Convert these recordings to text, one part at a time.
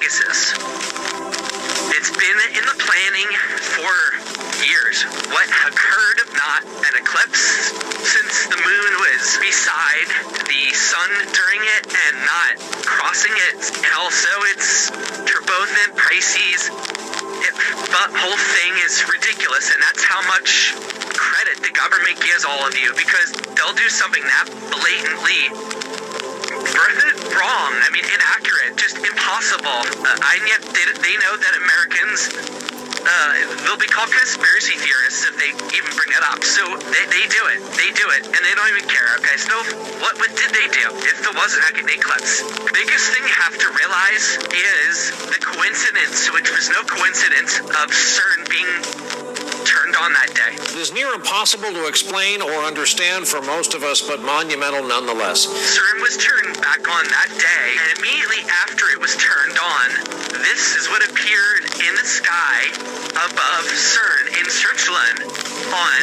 Pegasus. It's been in the planning for years. What occurred of not an eclipse, since the moon was beside the sun during it and not crossing it, and also it's turbulent Pisces. The whole thing is ridiculous, and that's how much credit the government gives all of you, because they'll do something that blatantly wrong, inaccurate, just impossible, and yet they know that Americans, they'll be called conspiracy theorists if they even bring it up, so they do it, and they don't even care, okay? So what did they do if there was an eclipse? The biggest thing you have to realize is the coincidence, which was no coincidence, of CERN being turned on that day. It is near impossible to explain or understand for most of us, but monumental nonetheless. CERN was turned back on that day, and immediately after it was turned on, this is what appeared in the sky above CERN in Switzerland on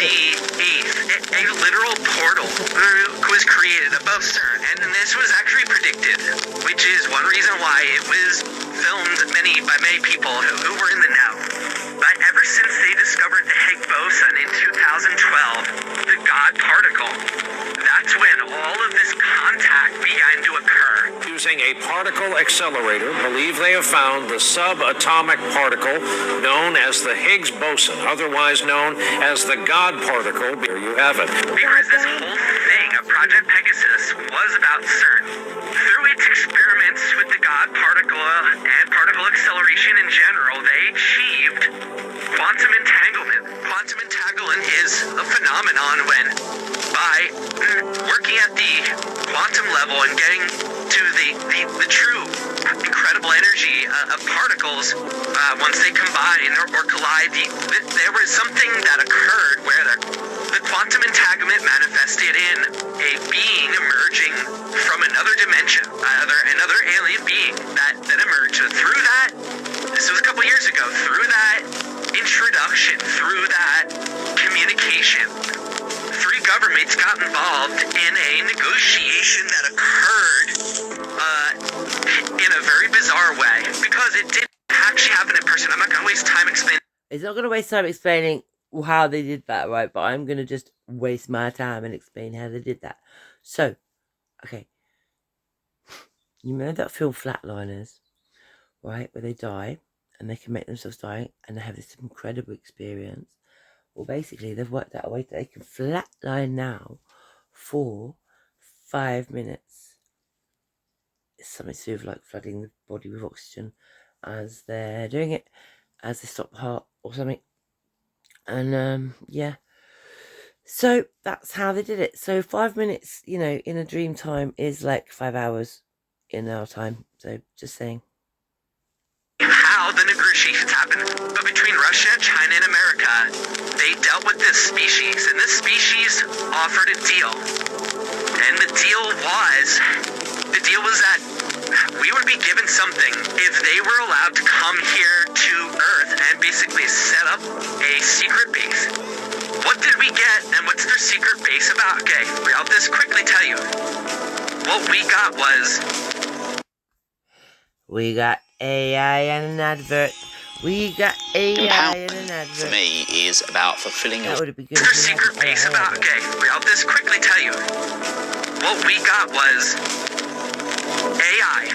the 8th. A literal portal was created above CERN, and this was actually predicted, which is one reason why it was filmed by many people who were in the know. But ever since they discovered the Higgs boson in 2012, the God particle, that's when all of this contact began to occur. Using a particle accelerator, believe they have found the subatomic particle known as the Higgs boson, otherwise known as the God particle. Here you have it. Because this whole thing of Project Pegasus was about CERN. Through its experiments with the God particle and particle acceleration in general, they achieved quantum entanglement. Quantum entanglement is a phenomenon when, by working at the quantum level and getting to the true incredible energy of particles, once they combine or collide, there was something that occurred where the quantum entanglement manifested in a being emerging from another dimension, another alien being that emerged. Through that, this was a couple years ago, through that introduction, through that communication, three governments got involved in a negotiation that occurred in a very bizarre way, because it didn't actually happen in person. I'm not going to waste time explaining. It's not going to waste time explaining how they did that, right? But I'm going to just waste my time and explain how they did that. So, okay. You know that film Flatliners, right? Where they die and they can make themselves die and they have this incredible experience. Well, basically, they've worked out a way that they can flatline now for 5 minutes. It's something to do with like flooding the body with oxygen as they're doing it, as they stop the heart or something. And yeah, so that's how they did it. So 5 minutes, in a dream time is like 5 hours in our time. So just saying. How the negotiations happened, but between Russia, China, and America, they dealt with this species, and this species offered a deal. And the deal was that we would be given something if they were allowed to come here to Earth and basically set up a secret base. What did we get, and what's their secret base about? Okay, I'll just quickly tell you. What we got was... We got AI and an advert. We got AI and an advert. For me, is about fulfilling that would be good. Their secret base about... Okay, I'll just quickly tell you. What we got was AI.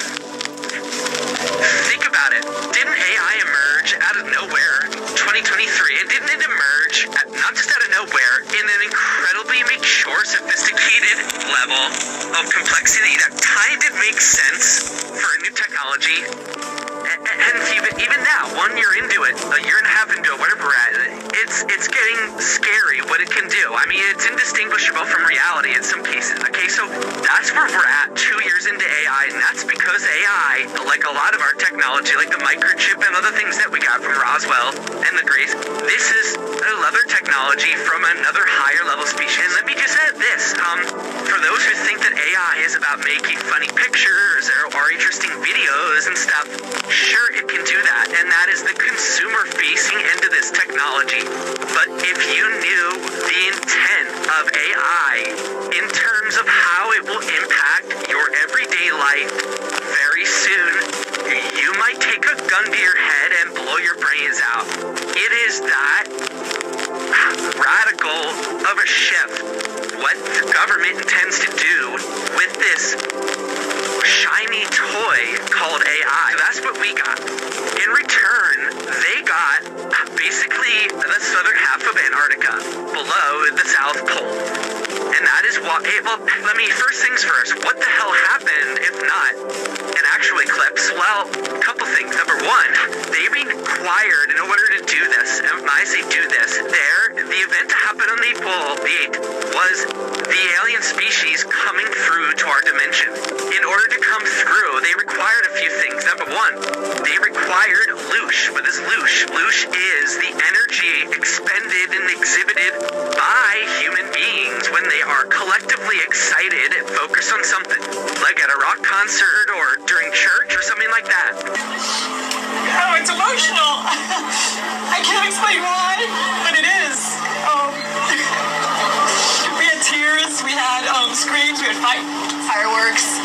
Think about it. Didn't AI emerge out of nowhere 2023? And didn't it emerge, not just out of nowhere, in an incredibly mature, sophisticated level of complexity that kind of makes sense for a new technology? And even now, 1 year into it, a year and a half into it, whatever we're at, it's getting scary what it can do. I mean, it's indistinguishable from reality in some cases. Okay, so that's where we're at 2 years into AI, and that's because AI, like a lot of our technology, like the microchip and other things that we got from Roswell and the Grace, this is another technology from another higher level species. And let me just add this, for those who think that AI is about making funny pictures or interesting videos and stuff, sure, it can do that, and that is the consumer-facing end of this technology. But if you knew the intent of AI in terms of how it will impact your everyday life very soon, you just that radical of a shift. What the government intends to do with this shiny toy called AI. So that's what we got. In return, they got basically the southern half of Antarctica below the South Pole. And that is what, well, let me, first things first, what the hell happened if not an actual eclipse? Well, a couple things. Number one, they required, in order to do this, and when I say do this, the event that happened on April the 8th was the alien species coming through to our dimension. In order to come through, they required a few things. Number one, they required Loosh. What is Loosh? Loosh is the energy expended and exhibited by human beings when they are collectively excited and focused on something, like at a rock concert or during church or something like that. Oh, it's emotional. I can't explain why, but it is. We had tears, we had screams, we had fireworks.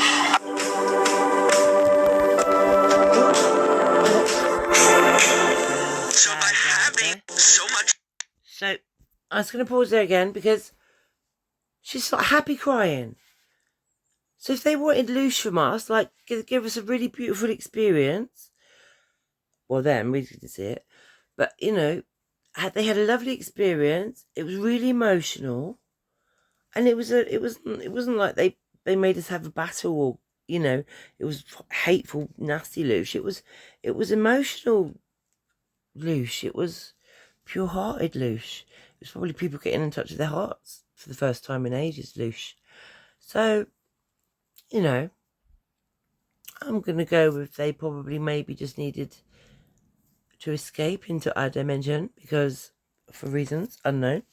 So by having so much... So, I was going to pause there again because she's like happy crying. So if they wanted Loosh from us, like, give us a really beautiful experience, well then, we didn't see it, but, you know, they had a lovely experience, it was really emotional, and it wasn't like they made us have a battle or, you know, it was hateful, nasty Loosh. It was emotional Loosh. It was pure-hearted Loosh. It was probably people getting in touch with their hearts for the first time in ages, Loosh. So, you know, I'm going to go with they probably maybe just needed to escape into our dimension because, for reasons unknown.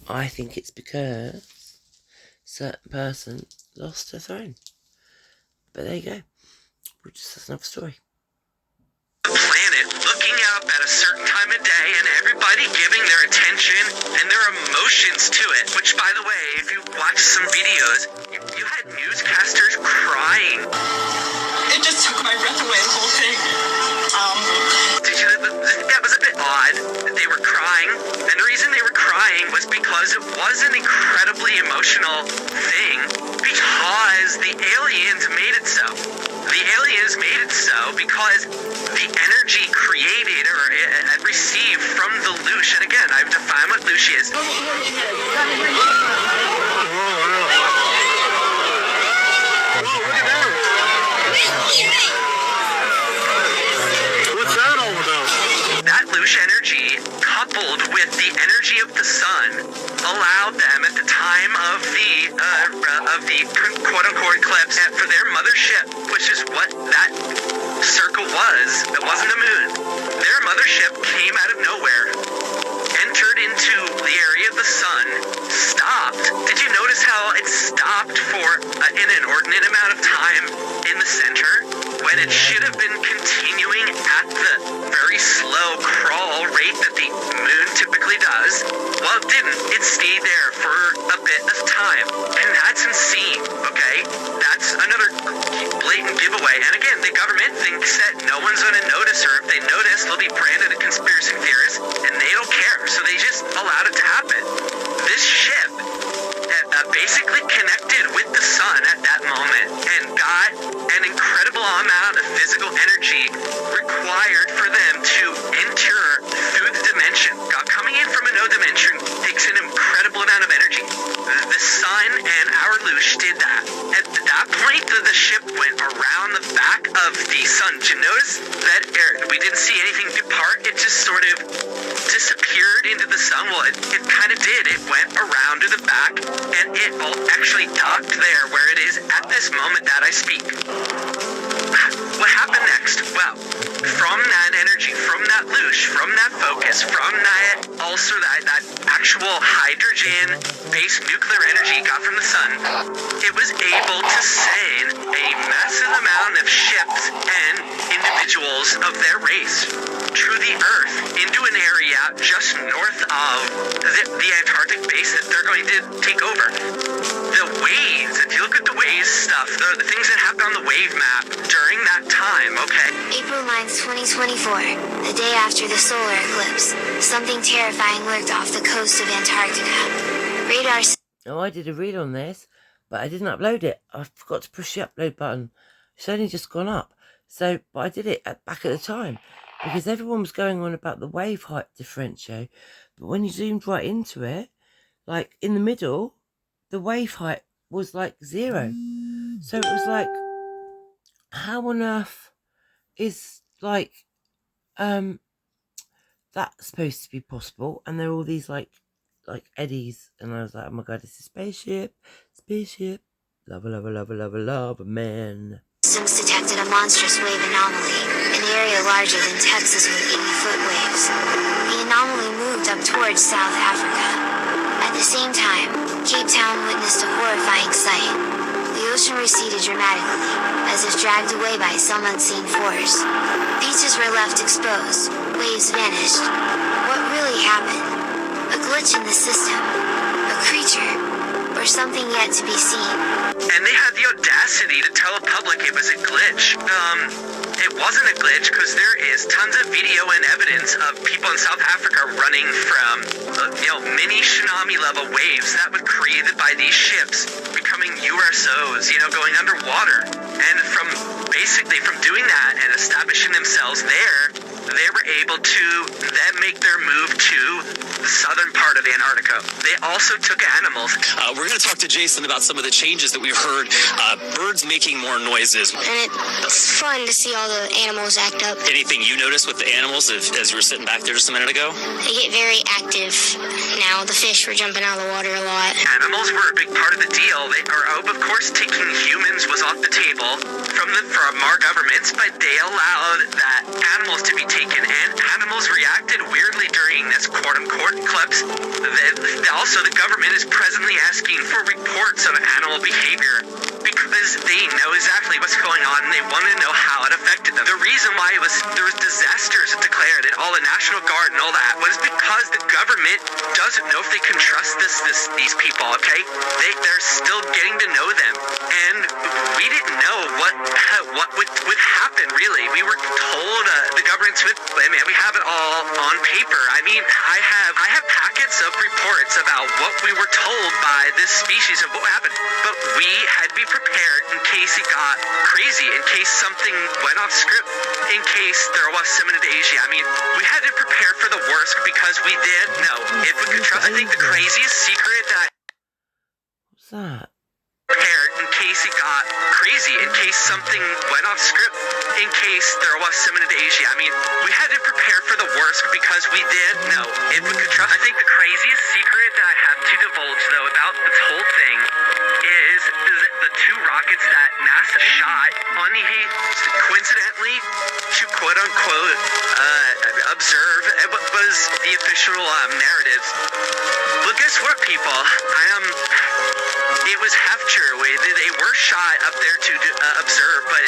I think it's because a certain person lost her throne. But there you go. That's another story. Planet looking up at a certain time of day and everybody giving their attention and their emotions to it, which, by the way, if you watch some videos, you had newscasters crying. It just took my breath away, the whole thing. That was a bit odd that they were crying, and the reason they were crying was because it was an incredibly emotional thing because the aliens made it so. The aliens made it so because the energy created or received from the Loosh, and again, I've defined what Loosh is. What's that all about? That Loosh energy, coupled with the energy of the sun, allowed them at the time of the quote-unquote eclipse for their mothership, which is what that circle was. It wasn't a moon. Their mothership came out of nowhere, entered into the area of the sun, stopped. Did you notice how it stopped for an inordinate amount of time in the center when it should have been continuing at the very slow crawl rate that the moon typically does? Well, it didn't. It stayed there for a bit of time. And that's insane, okay? That's another blatant giveaway. And again, the government thinks that no one's going to notice, or if they notice, they'll be branded a conspiracy theorist, and they don't care. So they just allowed it to happen. This ship basically connected with the sun at that moment and got an incredible amount of physical energy required for them to enter through the dimension. Coming in from a no dimension takes an incredible amount of energy. The sun and our Loosh did that. At that point, the ship went around the back of the sun. Did you notice that we didn't see anything depart? It just sort of disappeared into the sun. Well, it kind of did. It went around to the back, and it actually docked there where it is at this moment that I speak. What happened next? Well, from that energy, from that Loosh, from that focus, from that also that actual hydrogen-based nuclear energy got from the sun, it was able to send a massive amount of ships and individuals of their race through the Earth into an area just north of the Antarctic base that they're going to take over. The waves, if you look at the waves stuff, the things that happened on the wave map during that time, okay? April 9th, 2024, the day after the solar eclipse, something terrifying lurked off the coast of Antarctica. Radar... Oh, I did a read on this, but I didn't upload it. I forgot to push the upload button. It's only just gone up. So, but I did it back at the time, because everyone was going on about the wave height differential. But when you zoomed right into it, like in the middle, the wave height was like 0. So it was like, how on earth is like that supposed to be possible? And there are all these like eddies, and I was like, oh my god, it's a spaceship, lava, man. Systems detected a monstrous wave anomaly, an area larger than Texas with 80-foot waves. The anomaly moved up towards South Africa. At the same time, Cape Town witnessed a horrifying sight. The ocean receded dramatically, as if dragged away by some unseen force. Beaches were left exposed, waves vanished. What really happened? A glitch in the system? A creature? Or something yet to be seen? And they had the audacity to tell the public it was a glitch. It wasn't a glitch, because there is tons of video and evidence of people in South Africa running from, mini tsunami level waves that were created by these ships, becoming USOs, going underwater. And from doing that and establishing themselves there, they were able to then make their move to the southern part of Antarctica. They also took animals. We're going to talk to Jason about some of the changes that we've heard. Birds making more noises. And it's fun to see all the animals act up. Anything you noticed with the animals as you were sitting back there just a minute ago? They get very active now. The fish were jumping out of the water a lot. Animals were a big part of the deal. They are, of course, taking humans was off the table from our governments, but they allowed that animals to be taken, and animals reacted weirdly during this quote-unquote eclipse. Also, the government is presently asking for reports of animal behavior because they know exactly what's going on and they want to know how it affected them. The reason why there was disasters declared and all the National Guard and all that was because the government doesn't know if they can trust these people, okay? They're still getting to know them, and we didn't know what would happen, really. We were told the government's with them, and we have it all on paper. I mean, I have packets of reports about what we were told by this species of what happened, but we had to be prepared in case it got crazy, in case something went off script, in case there was some Asia. I mean, we had to prepare for the worst because we didn't know if we could trust. I think the craziest secret that What's that? prepared in case it got crazy, in case something went off script, in case there was some Asia. I mean, we had to prepare for the worst because we didn't know if we could trust. I think the craziest secret that I have to divulge, though, about this whole thing is the 2 rockets that NASA shot on the coincidentally to quote-unquote observe what was the official narrative. Well, guess what, people? It was half true. They were shot up there to observe, but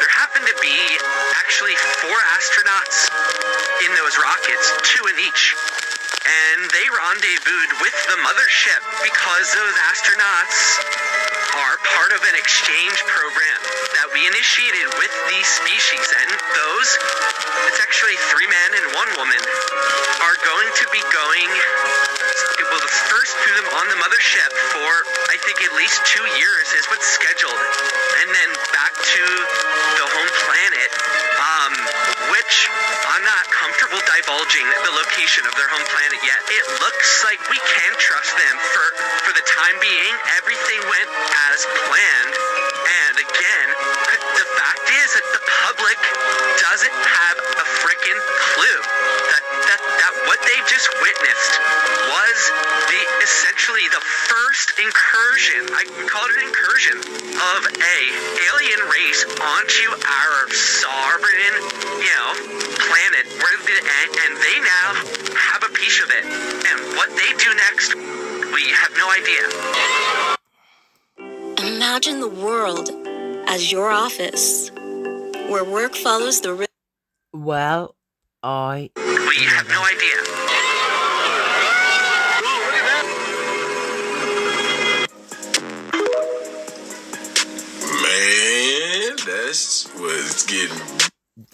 there happened to be actually 4 astronauts in those rockets, 2 in each. And they rendezvoused with the mothership because those astronauts are part of an exchange program that we initiated with these species. And it's actually 3 men and 1 woman, are going to be going, the first to them on the mothership for, I think, at least 2 years is what's scheduled. And then back to the home planet, which I'm not comfortable divulging the location of their home planet yet. It looks like we can trust them for the time being. Everything went as planned. And again, the fact is that the public doesn't have a frickin' clue that what they just witnessed was essentially the first incursion, I can call it an incursion, of a alien race onto our sovereign, planet, and they now have a piece of it. And what they do next, we have no idea. Imagine the world as your office, where work follows the... Well, we have no idea.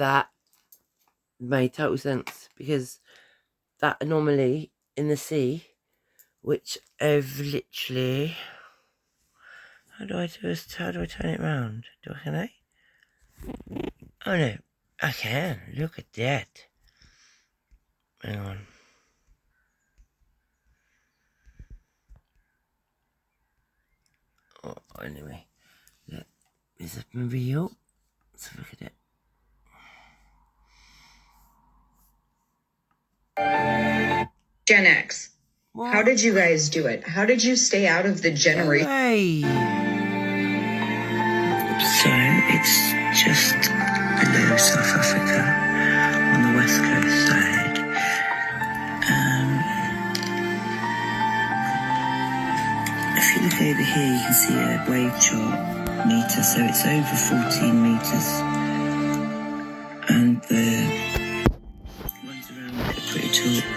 that made total sense, because that anomaly in the sea, which I've literally... How do I turn it round? Can I? Oh no, I can. Look at that. Hang on. Oh, anyway. Look, is it real? Let's look at it. Gen X. What? How did you guys do it? How did you stay out of the generation? Hey. So it's just below South Africa on the west coast side. If you look over here, you can see a wave chart meter, so it's over 14 meters. And the ones around it are pretty tall.